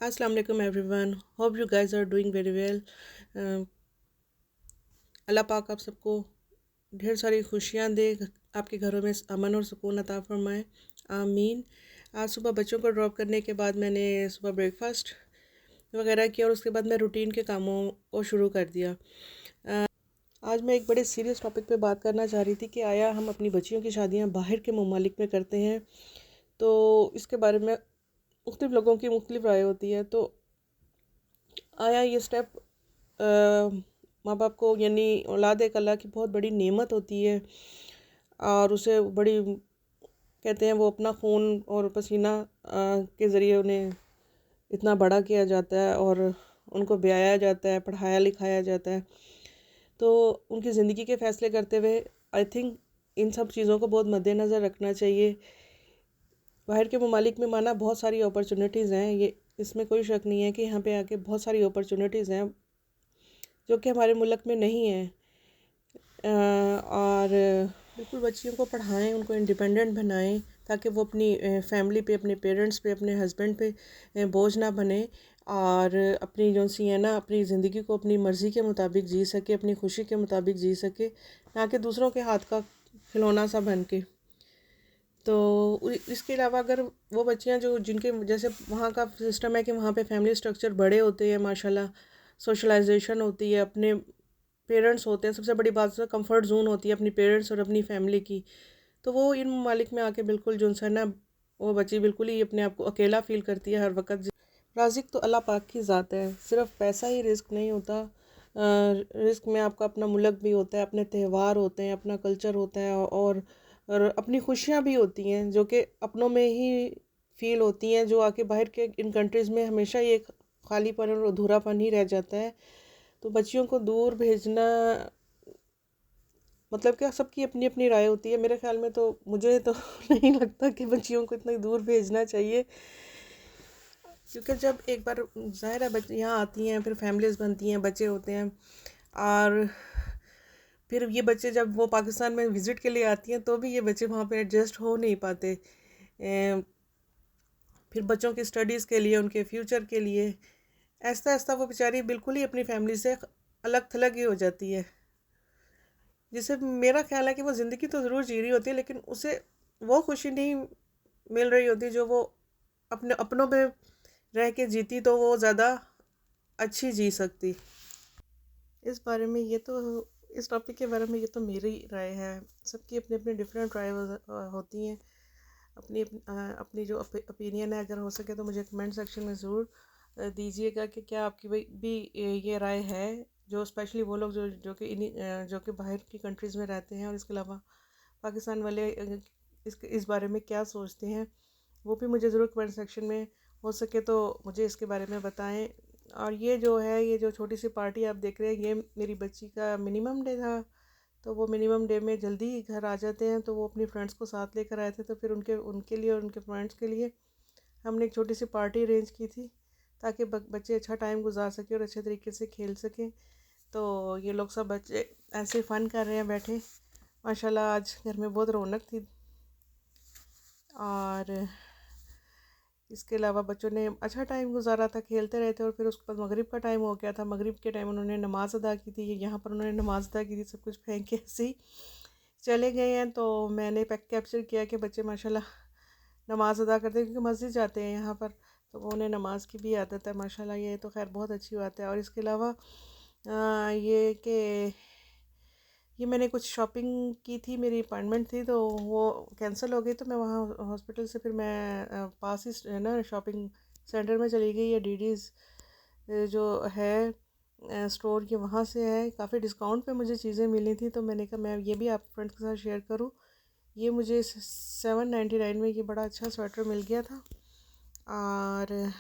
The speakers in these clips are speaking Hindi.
अस्सलाम वालेकुम everyone. Hope you guys are doing very well. Allah पाक आप सबको ढेर सारी खुशियाँ दे, आपके घरों में अमन और सुकून अता फरमाए, आमीन। आज सुबह बच्चों को ड्रॉप करने के बाद मैंने सुबह ब्रेकफास्ट वगैरह किया और उसके बाद मैं रूटीन के कामों को शुरू कर दिया। आज मैं एक बड़े सीरियस टॉपिक पे बात करना चाह रही थी कि आया हम अपनी बच्चियों की शादियाँ बाहर के ममालिक में करते हैं, तो इसके बारे में मुख्तलिफ़ लोगों की मुख्तलिफ़ राय होती है। तो आया ये स्टेप माँ बाप को, यानी औलाद एक अल्लाह की बहुत बड़ी नेमत होती है और उसे बड़ी, कहते हैं वो अपना खून और पसीना के ज़रिए उन्हें इतना बड़ा किया जाता है और उनको ब्याया जाता है, पढ़ाया लिखाया जाता है। तो उनकी ज़िंदगी के फ़ैसले करते हुए आई थिंक इन सब चीज़ों को बहुत मद्देनज़र रखना चाहिए। बाहर के ममालिक में माना बहुत सारी अपॉर्चुनिटीज़ हैं, ये इसमें कोई शक नहीं है कि यहाँ पे आके बहुत सारी अपॉर्चुनिटीज़ हैं जो कि हमारे मुल्क में नहीं है। और बिल्कुल बच्चियों को पढ़ाएं, उनको इंडिपेंडेंट बनाएं ताकि वो अपनी फैमिली पे, अपने पेरेंट्स पे, अपने हस्बैंड पे बोझ ना बने और अपनी जो सी है ना, अपनी ज़िंदगी को अपनी मर्ज़ी के मुताबिक जी सके, अपनी खुशी के मुताबिक जी सके, ना कि दूसरों के हाथ का खिलौना सा बन के। तो इसके अलावा अगर वो बच्चियां जो जिनके जैसे वहाँ का सिस्टम है कि वहाँ पे फैमिली स्ट्रक्चर बड़े होते हैं माशाल्लाह, सोशलाइजेशन होती है, अपने पेरेंट्स होते हैं, सबसे बड़ी बात है कंफर्ट जोन होती है अपनी पेरेंट्स और अपनी फैमिली की। तो वो इन ममालिक में आके बिल्कुल जो है ना, वो बच्ची बिल्कुल ही अपने आप को अकेला फील करती है हर वक्त। राज़िक तो अल्लाह पाक की ज़ात है, सिर्फ पैसा ही रिस्क नहीं होता। रिस्क में आपका अपना मुल्क भी होता है, अपने त्यौहार होते हैं, अपना कल्चर होता है और अपनी खुशियाँ भी होती हैं जो कि अपनों में ही फील होती हैं, जो आके बाहर के इन कंट्रीज़ में हमेशा ही एक खालीपन और अधूरापन ही रह जाता है। तो बच्चियों को दूर भेजना, मतलब क्या, सबकी अपनी अपनी राय होती है। मेरे ख्याल में तो मुझे तो नहीं लगता कि बच्चियों को इतना दूर भेजना चाहिए, क्योंकि जब एक बार ज़ाहिर है बच्चे यहाँ आती हैं, फिर फैमिलीज़ बनती हैं, बच्चे होते हैं और फिर ये बच्चे जब वो पाकिस्तान में विज़िट के लिए आती हैं तो भी ये बच्चे वहाँ पे एडजस्ट हो नहीं पाते। फिर बच्चों की स्टडीज़ के लिए, उनके फ्यूचर के लिए ऐसा ऐसा वो बेचारी बिल्कुल ही अपनी फैमिली से अलग थलग ही हो जाती है, जिससे मेरा ख्याल है कि वो ज़िंदगी तो ज़रूर जी रही होती है लेकिन उसे वो खुशी नहीं मिल रही होती जो वो अपने अपनों में रह के जीती तो वो ज़्यादा अच्छी जी सकती। इस बारे में ये तो, इस टॉपिक के बारे में ये तो मेरी राय है। सबकी अपनी अपनी डिफरेंट राय होती हैं। अपनी जो ओपिनियन है, अगर हो सके तो मुझे कमेंट सेक्शन में ज़रूर दीजिएगा कि क्या आपकी भी ये राय है, जो स्पेशली वो लोग जो कि जो कि बाहर की कंट्रीज़ में रहते हैं और इसके अलावा पाकिस्तान वाले इस बारे में क्या सोचते हैं। वो भी मुझे ज़रूर कमेंट सेक्शन में हो सके तो मुझे इसके बारे में बताएं। और ये जो है, ये जो छोटी सी पार्टी आप देख रहे हैं, ये मेरी बच्ची का मिनिमम डे था। तो वो मिनिमम डे में जल्दी ही घर आ जाते हैं, तो वो अपनी फ्रेंड्स को साथ लेकर आए थे। तो फिर उनके उनके लिए और उनके फ्रेंड्स के लिए हमने एक छोटी सी पार्टी अरेंज की थी ताकि बच्चे अच्छा टाइम गुजार सकें और अच्छे तरीके से खेल सकें। तो ये लोग सब बच्चे ऐसे फ़न कर रहे हैं बैठे। माशाल्लाह आज घर में बहुत रौनक थी। और इसके अलावा बच्चों ने अच्छा टाइम गुजारा था, खेलते रहे थे। और फिर उसके बाद मगरिब का टाइम हो गया था। मगरिब के टाइम उन्होंने नमाज़ अदा की थी, यहाँ पर उन्होंने नमाज़ अदा की थी, सब कुछ फेंक के ऐसे ही चले गए हैं। तो मैंने कैप्चर किया कि बच्चे माशाल्लाह नमाज़ अदा करते हैं, क्योंकि मस्जिद जाते हैं यहाँ पर, तो उन्हें नमाज की भी आदत है माशाल्लाह। ये तो खैर बहुत अच्छी बात है। और इसके अलावा ये कि ये मैंने कुछ शॉपिंग की थी, मेरी अपॉइंटमेंट थी तो वो कैंसिल हो गई। तो मैं वहाँ हॉस्पिटल से फिर मैं पास ही है ना शॉपिंग सेंटर में चली गई, या डीडीज़ जो है स्टोर के, वहाँ से है। काफ़ी डिस्काउंट पे मुझे चीज़ें मिली थी, तो मैंने कहा मैं ये भी आप फ्रेंड्स के साथ शेयर करूँ। ये मुझे 799 में ये बड़ा अच्छा स्वेटर मिल गया था। और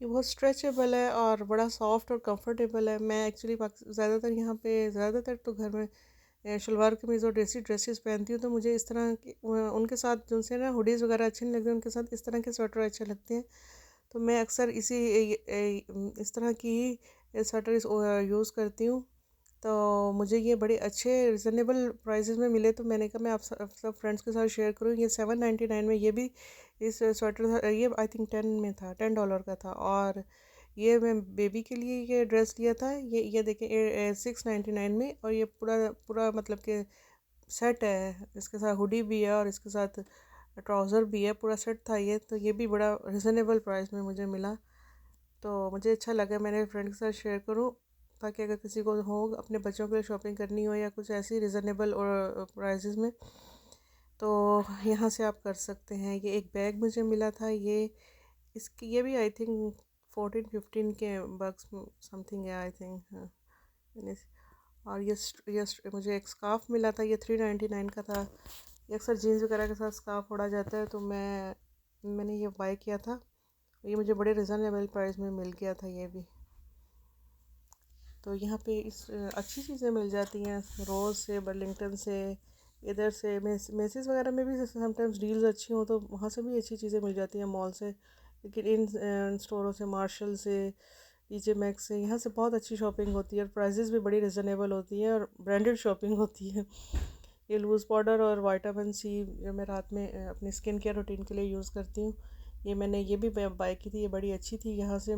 ये बहुत स्ट्रेचेबल है और बड़ा सॉफ्ट और कंफर्टेबल है। मैं एक्चुअली ज़्यादातर यहाँ पे, ज़्यादातर तो घर में शलवार कमीज़ और ड्रेसेस पहनती हूँ। तो मुझे इस तरह की उनके साथ जिनसे ना हुडीज़ वगैरह अच्छे नहीं लगते, उनके साथ इस तरह के स्वेटर अच्छे लगते हैं। तो मैं अक्सर इस तरह की ही स्वेटर यूज़ करती हूँ। तो मुझे ये बड़े अच्छे रिजनेबल प्राइसेस में मिले, तो मैंने कहा मैं आप सब फ्रेंड्स के साथ शेयर करूँ। ये 799 में ये भी इस स्वेटर था, ये आई थिंक 10 में था, $10 का था। और ये मैं बेबी के लिए ये ड्रेस लिया था, ये देखें 699 में। और ये पूरा पूरा मतलब कि सेट है, इसके साथ हुडी भी है और इसके साथ ट्राउज़र भी है, पूरा सेट था ये। तो ये भी बड़ा रिजनेबल प्राइस में मुझे मिला, तो मुझे अच्छा लगा मैंने फ्रेंड के साथ शेयर करूँ, ताकि अगर किसी को हो अपने बच्चों के लिए शॉपिंग करनी हो या कुछ ऐसी रिजनेबल और प्राइसेस में, तो यहाँ से आप कर सकते हैं। ये एक बैग मुझे मिला था, ये भी आई थिंक 14-15 के बक्स समथिंग है आई थिंक, हाँ। और मुझे एक स्कार्फ मिला था, ये 399 का था। ये अक्सर जीन्स वगैरह के साथ स्कार्फ ओढ़ा जाता है, तो मैंने ये बाय किया था। ये मुझे बड़े रिजनेबल प्राइस में मिल गया था ये भी। तो यहाँ पे अच्छी चीज़ें मिल जाती हैं, रोज़ से, बर्लिंगटन से, इधर से मेसिस वगैरह में भी समटाइम्स डील्स अच्छी हो तो वहाँ से भी अच्छी चीज़ें मिल जाती हैं मॉल से। लेकिन इन स्टोरों से, मार्शल से, टीजे मैक्स से, यहाँ से बहुत अच्छी शॉपिंग होती है और प्राइजेस भी बड़ी रिजनेबल होती है और ब्रांडेड शॉपिंग होती है। ये लूज़ पाउडर और विटामिन सी जो मैं रात में अपनी स्किन केयर रूटीन के लिए यूज़ करती हूँ, ये भी बाय की थी, ये बड़ी अच्छी थी यहाँ से।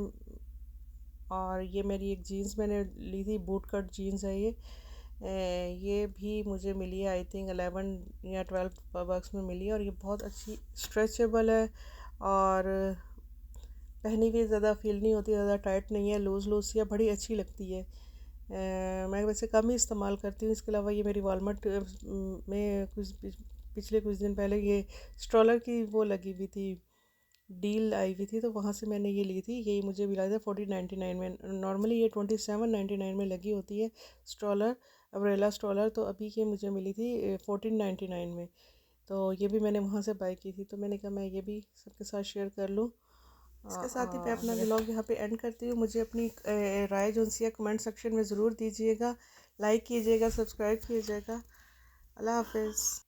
और ये मेरी एक जीन्स मैंने ली थी, बूट कट जीन्स है ये भी मुझे मिली है आई थिंक 11 या 12 बक्स में मिली है। और ये बहुत अच्छी स्ट्रेचेबल है और पहनी हुई ज़्यादा फील नहीं होती, ज़्यादा टाइट नहीं है, लूज़ लूज़ सी है, बड़ी अच्छी लगती है। मैं वैसे कम ही इस्तेमाल करती हूँ। इसके अलावा ये मेरी वॉलमार्ट में पिछले कुछ दिन पहले ये स्ट्रॉलर की वो लगी हुई थी, डील आई हुई थी, तो वहाँ से मैंने ये ली थी। ये मुझे मिला था 1499 में, नॉर्मली ये 2799 में लगी होती है स्ट्रॉलर, अम्ब्रेला स्ट्रॉलर। तो अभी ये मुझे मिली थी 1499 में, तो ये भी मैंने वहाँ से बाय की थी। तो मैंने कहा मैं ये भी सबके साथ शेयर कर लूँ। इसके साथ ही मैं अपना व्लॉग यहाँ पे एंड करती हूँ। मुझे अपनी राय जो सी है कमेंट सेक्शन में ज़रूर दीजिएगा, लाइक कीजिएगा, सब्सक्राइब कीजिएगा। अल्लाह हाफिज़।